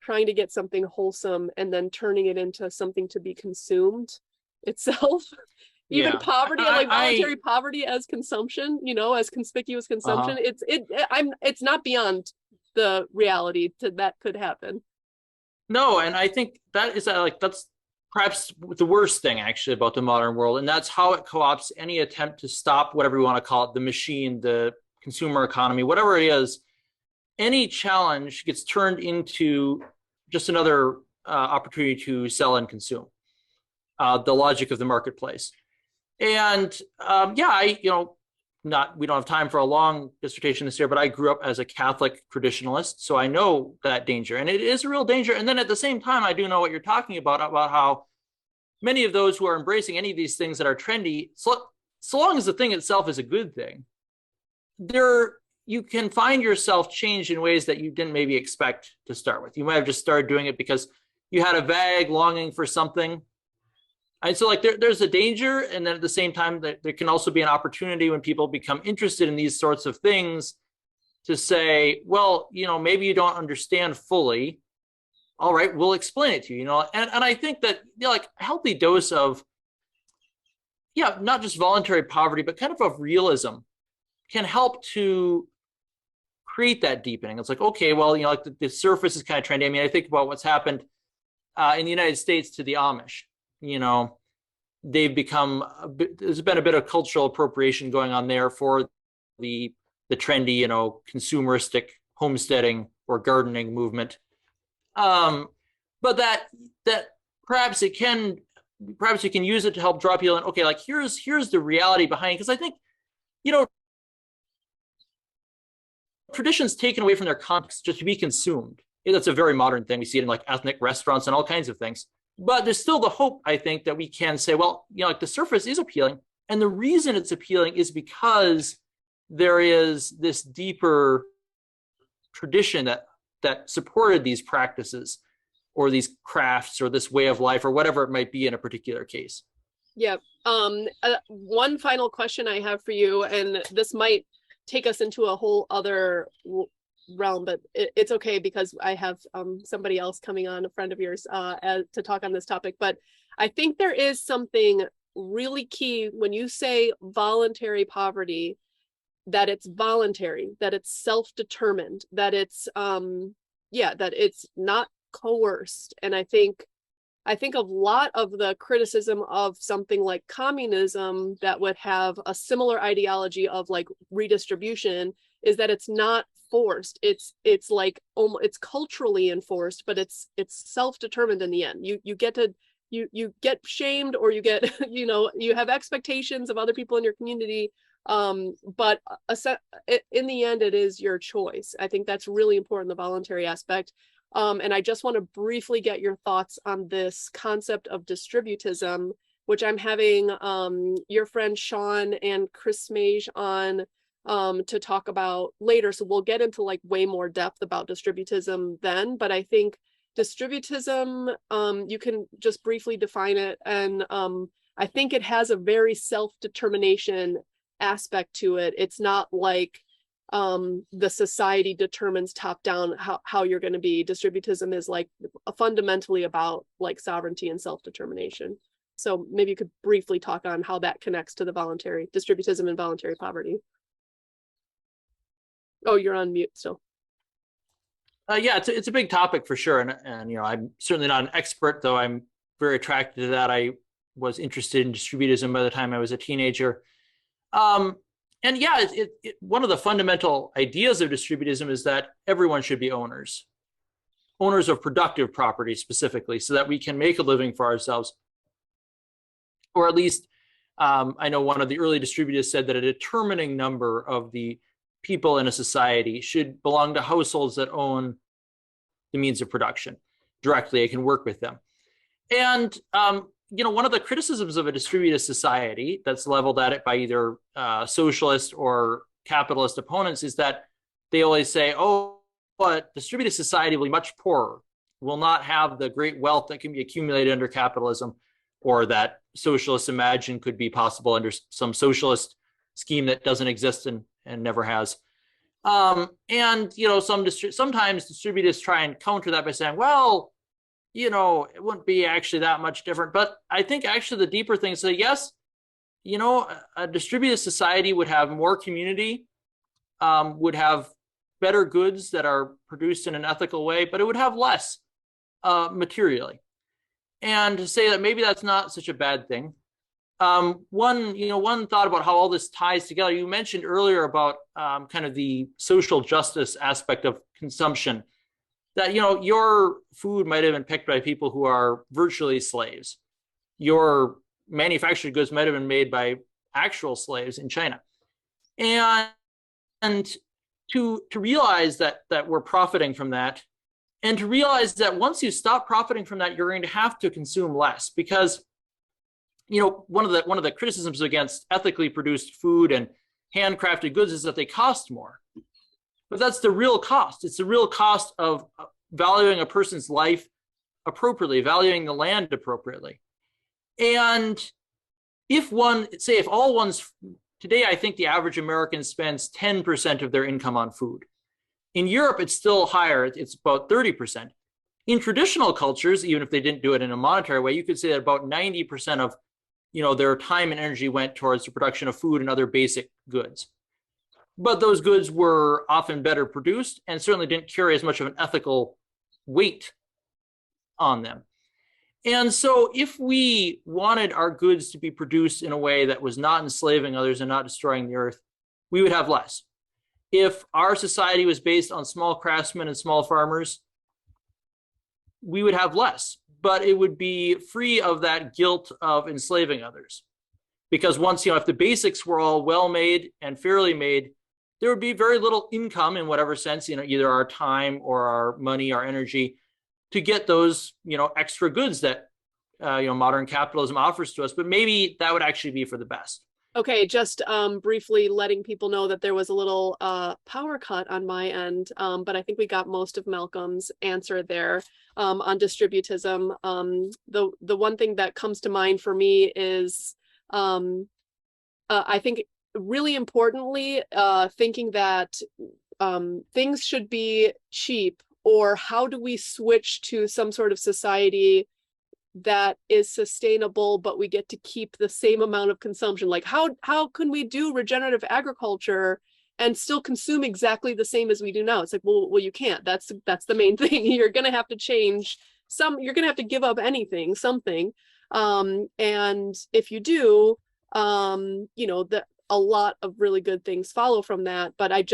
trying to get something wholesome and then turning it into something to be consumed itself. Even poverty, like voluntary poverty as consumption, as conspicuous consumption, it's not beyond the reality that could happen. No, and I think that's perhaps the worst thing actually about the modern world, and that's how it co-opts any attempt to stop whatever you want to call it, the machine, the consumer economy, whatever it is. Any challenge gets turned into just another opportunity to sell and consume. The logic of the marketplace. And we don't have time for a long dissertation this year, but I grew up as a Catholic traditionalist, so I know that danger, and it is a real danger. And then at the same time, I do know what you're talking about how many of those who are embracing any of these things that are trendy, so long as the thing itself is a good thing, you can find yourself changed in ways that you didn't maybe expect to start with. You might have just started doing it because you had a vague longing for something. And so like there's a danger, and then at the same time, there can also be an opportunity when people become interested in these sorts of things to say, well, maybe you don't understand fully. All right, we'll explain it to you, and I think that like a healthy dose of, not just voluntary poverty, but kind of realism can help to create that deepening. It's like, okay, well, like the surface is kind of trendy. I mean, I think about what's happened in the United States to the Amish. They've become there's been a bit of cultural appropriation going on there for the trendy, consumeristic homesteading or gardening movement. But that perhaps you can use it to help draw people in. Okay, like here's the reality behind it. Because I think, traditions taken away from their context just to be consumed. That's a very modern thing. We see it in like ethnic restaurants and all kinds of things. But there's still the hope, I think, that we can say, well, like the surface is appealing. And the reason it's appealing is because there is this deeper tradition that supported these practices or these crafts or this way of life or whatever it might be in a particular case. Yeah. One final question I have for you, and this might take us into a whole other realm, but it's okay because I have somebody else coming on, a friend of yours, to talk on this topic. But I think there is something really key when you say voluntary poverty, that it's voluntary, that it's self-determined, that it's that it's not coerced. And I think a lot of the criticism of something like communism that would have a similar ideology of like redistribution is that it's not forced. It's like it's culturally enforced, but it's self-determined in the end. You get to you get shamed, or you get you have expectations of other people in your community, but in the end it is your choice. I think that's really important, the voluntary aspect. And I just want to briefly get your thoughts on this concept of distributism which I'm having your friend Sean and Chris Mage on to talk about later. So we'll get into like way more depth about distributism then, but I think distributism, you can just briefly define it, and I think it has a very self-determination aspect to it. It's not like the society determines top down how you're going to be. Distributism is like fundamentally about like sovereignty and self-determination. So maybe you could briefly talk on how that connects to the voluntary distributism and voluntary poverty. Oh, you're on mute still. Yeah, it's a big topic for sure, and you know, I'm certainly not an expert, though I'm very attracted to that. I was interested in distributism by the time I was a teenager. And yeah, one of the fundamental ideas of distributism is that everyone should be owners of productive property specifically, so that we can make a living for ourselves. Or at least, I know one of the early distributists said that a determining number of the people in a society should belong to households that own the means of production directly. It can work with them. And you know, one of the criticisms of a distributive society that's leveled at it by either socialist or capitalist opponents is that they always say, oh, but distributive society will be much poorer, will not have the great wealth that can be accumulated under capitalism, or that socialists imagine could be possible under some socialist scheme that doesn't exist and never has. And you know, sometimes distributists try and counter that by saying, well, you know, it wouldn't be actually that much different. But I think actually the deeper thing is that, yes, you know, a distributed society would have more community, would have better goods that are produced in an ethical way, but it would have less materially. And to say that maybe that's not such a bad thing. One thought about how all this ties together. You mentioned earlier about kind of the social justice aspect of consumption. That, you know, your food might have been picked by people who are virtually slaves. Your manufactured goods might have been made by actual slaves in China. And to realize that we're profiting from that, and to realize that once you stop profiting from that, you're going to have to consume less, because, you know, one of the criticisms against ethically produced food and handcrafted goods is that they cost more. But that's the real cost. It's the real cost of valuing a person's life appropriately, valuing the land appropriately. And if today, I think the average American spends 10% of their income on food. In Europe, it's still higher. It's about 30%. In traditional cultures, even if they didn't do it in a monetary way, you could say that about 90% of, you know, their time and energy went towards the production of food and other basic goods. But those goods were often better produced and certainly didn't carry as much of an ethical weight on them. And so if we wanted our goods to be produced in a way that was not enslaving others and not destroying the earth, we would have less. If our society was based on small craftsmen and small farmers, we would have less, but it would be free of that guilt of enslaving others. Because once, you know, if the basics were all well made and fairly made, there would be very little income in whatever sense, you know, either our time or our money, our energy, to get those, you know, extra goods that, you know, modern capitalism offers to us. But maybe that would actually be for the best. Okay, just briefly letting people know that there was a little power cut on my end, but I think we got most of Malcolm's answer there on distributism. The one thing that comes to mind for me is I think really importantly, thinking that things should be cheap, or how do we switch to some sort of society that is sustainable, but we get to keep the same amount of consumption? Like how can we do regenerative agriculture and still consume exactly the same as we do now? It's like, well, you can't. That's the main thing. You're going to have to change you're going to have to give up something. And if you do, you know, a lot of really good things follow from that. But I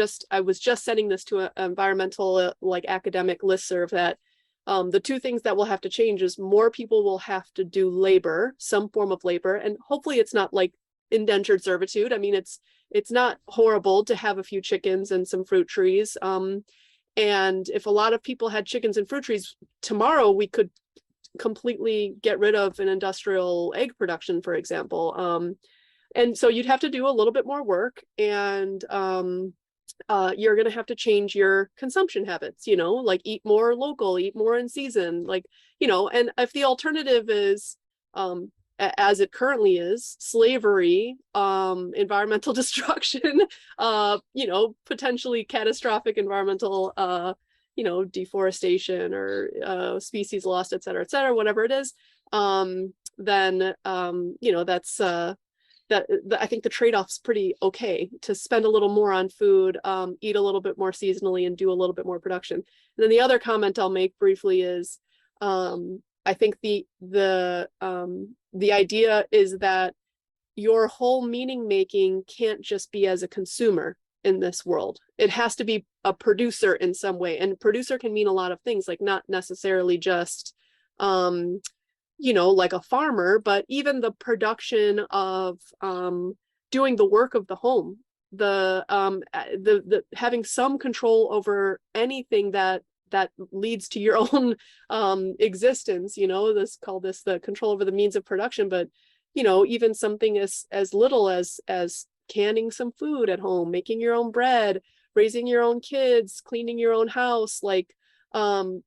was just sending this to an environmental like academic listserv that the two things that will have to change is more people will have to do labor, some form of labor, and hopefully it's not like indentured servitude. I mean, it's not horrible to have a few chickens and some fruit trees. And if a lot of people had chickens and fruit trees, tomorrow we could completely get rid of an industrial egg production, for example. And so you'd have to do a little bit more work, and you're going to have to change your consumption habits, like eat more local, eat more in season, like, and if the alternative is, as it currently is, slavery, environmental destruction, potentially catastrophic environmental, deforestation or species lost, et cetera, whatever it is, then, that's, I think the trade-off's pretty okay to spend a little more on food, eat a little bit more seasonally, and do a little bit more production. And then the other comment I'll make briefly is, I think the idea is that your whole meaning making can't just be as a consumer in this world. It has to be a producer in some way, and producer can mean a lot of things, like not necessarily just like a farmer, but even the production of doing the work of the home, the having some control over anything that leads to your own existence. Call this the control over the means of production, but even something as little as canning some food at home, making your own bread, raising your own kids, cleaning your own house, like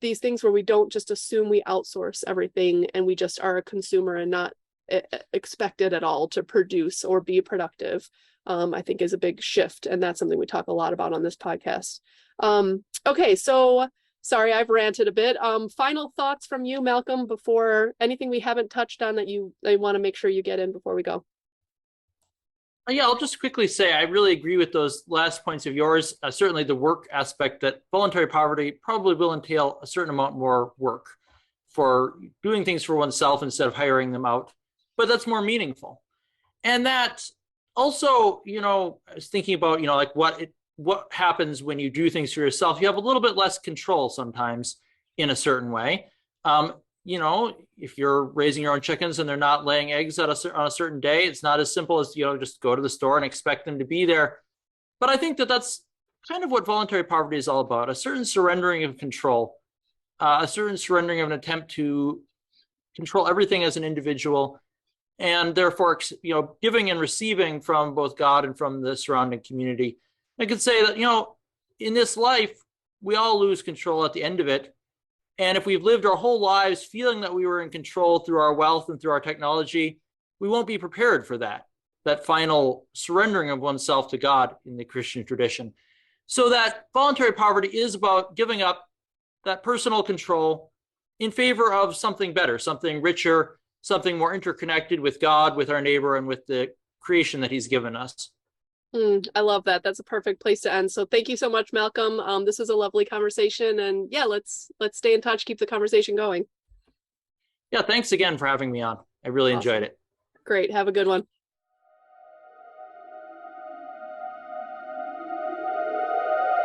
these things where we don't just assume we outsource everything and we just are a consumer and not expected at all to produce or be productive, I think is a big shift. And that's something we talk a lot about on this podcast. Okay, so sorry, I've ranted a bit. Final thoughts from you, Malcolm, before anything we haven't touched on that you want to make sure you get in before we go? Yeah, I'll just quickly say I really agree with those last points of yours. Certainly the work aspect, that voluntary poverty probably will entail a certain amount more work for doing things for oneself instead of hiring them out, but that's more meaningful. And that also, I was thinking about, like what happens when you do things for yourself. You have a little bit less control sometimes in a certain way. If you're raising your own chickens and they're not laying eggs on a certain day, it's not as simple as, just go to the store and expect them to be there. But I think that that's kind of what voluntary poverty is all about, a certain surrendering of control, a certain surrendering of an attempt to control everything as an individual, and therefore, giving and receiving from both God and from the surrounding community. I could say that, in this life, we all lose control at the end of it. And if we've lived our whole lives feeling that we were in control through our wealth and through our technology, we won't be prepared for that final surrendering of oneself to God in the Christian tradition. So that voluntary poverty is about giving up that personal control in favor of something better, something richer, something more interconnected with God, with our neighbor, and with the creation that he's given us. I love that. That's a perfect place to end. So thank you so much, Malcolm. This was a lovely conversation, and yeah, let's stay in touch, keep the conversation going. Yeah, thanks again for having me on. I really enjoyed it. Great. Have a good one.